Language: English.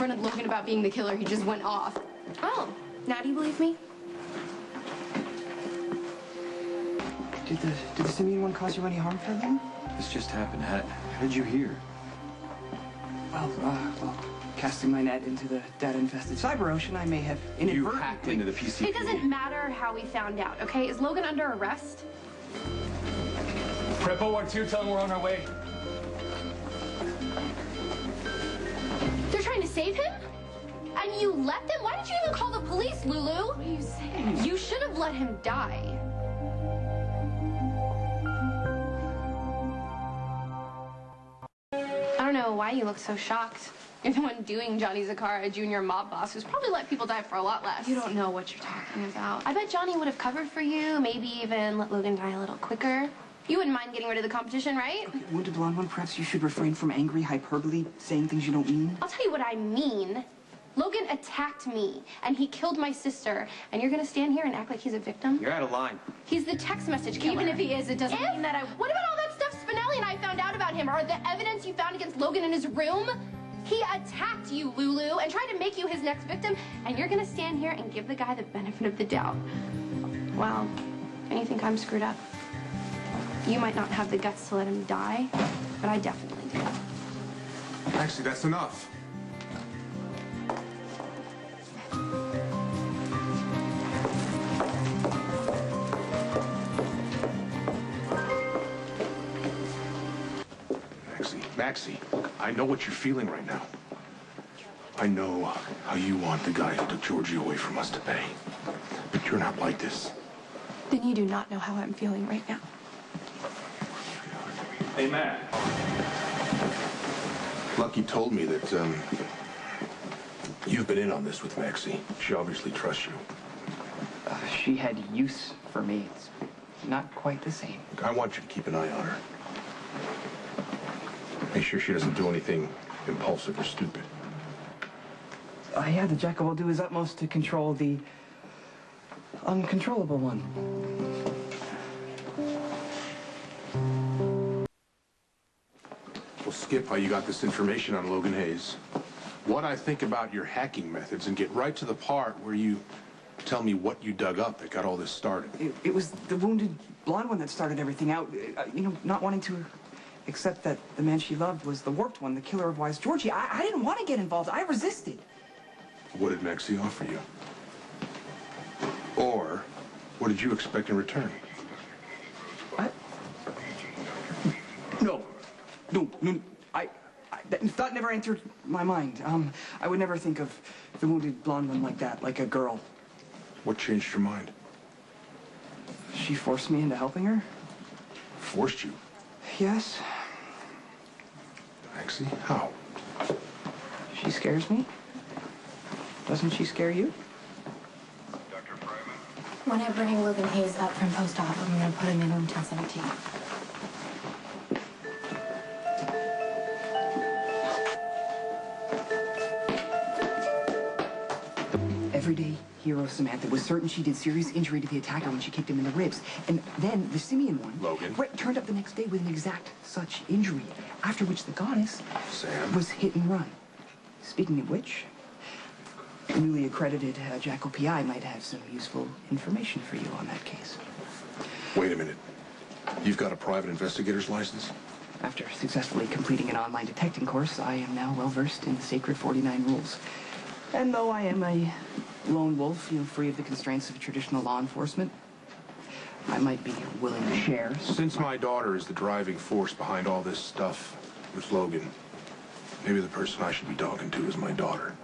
confronted Logan about being the killer, he just went off. Oh, now do you believe me? Did the simian one cause you any harm, Fairlane? This just happened. How did you hear? Well, casting my net into the data-infested cyber ocean, I may have inadvertently... You hacked into the PC. It doesn't matter how we found out, okay? Is Logan under arrest? Prepo 1-2, tell him we're on our way. They're trying to save him? And you let them? Why did you even call the police, Lulu? What are you saying? You should have let him die. I don't know why you look so shocked. You're the one doing Johnny Zakara, a junior mob boss, who's probably let people die for a lot less. You don't know what you're talking about. I bet Johnny would have covered for you, maybe even let Logan die a little quicker. You wouldn't mind getting rid of the competition, right? Okay, Wounded Blonde One, perhaps you should refrain from angry hyperbole, saying things you don't mean. I'll tell you what I mean. Logan attacked me, and he killed my sister, and you're gonna stand here and act like he's a victim? You're out of line. He's the text message killer. Even if he is, it doesn't mean that I... What about all that stuff Spinelli and I found out about him? Or the evidence you found against Logan in his room? He attacked you, Lulu, and tried to make you his next victim, and you're gonna stand here and give the guy the benefit of the doubt. Well, and you think I'm screwed up? You might not have the guts to let him die, but I definitely do. Actually, that's enough. Maxie, I know what you're feeling right now. I know how you want the guy who took Georgie away from us to pay. But you're not like this. Then you do not know how I'm feeling right now. Hey, Mac. Lucky told me that, you've been in on this with Maxie. She obviously trusts you. She had use for me. It's not quite the same. Look, I want you to keep an eye on her. Make sure she doesn't do anything impulsive or stupid. Yeah, the Jackal will do his utmost to control the uncontrollable one. We'll skip how you got this information on Logan Hayes. What I think about your hacking methods and get right to the part where you tell me what you dug up that got all this started. It was the wounded blonde one that started everything out. You know, not wanting to accept that the man she loved was the warped one, the killer of Wise Georgie. I didn't want to get involved. I resisted. What did Maxie offer you? Or what did you expect in return? What? No. That thought never entered my mind. I would never think of the wounded blonde one like that, like a girl. What changed your mind? She forced me into helping her? Forced you? Yes. Maxie, how? She scares me. Doesn't she scare you? When I bring Logan Hayes up from post-op, I'm going to put him in room 1017. Everyday hero Samantha was certain she did serious injury to the attacker when she kicked him in the ribs. And then the simian one, Logan, turned up the next day with an exact such injury, after which the goddess Sam was hit and run. Speaking of which, the newly accredited Jackal PI might have some useful information for you on that case. Wait a minute. You've got a private investigator's license? After successfully completing an online detecting course, I am now well-versed in the sacred 49 rules. And though I am a lone wolf, free of the constraints of traditional law enforcement, I might be willing to share. Since my daughter is the driving force behind all this stuff with Logan, maybe the person I should be talking to is my daughter.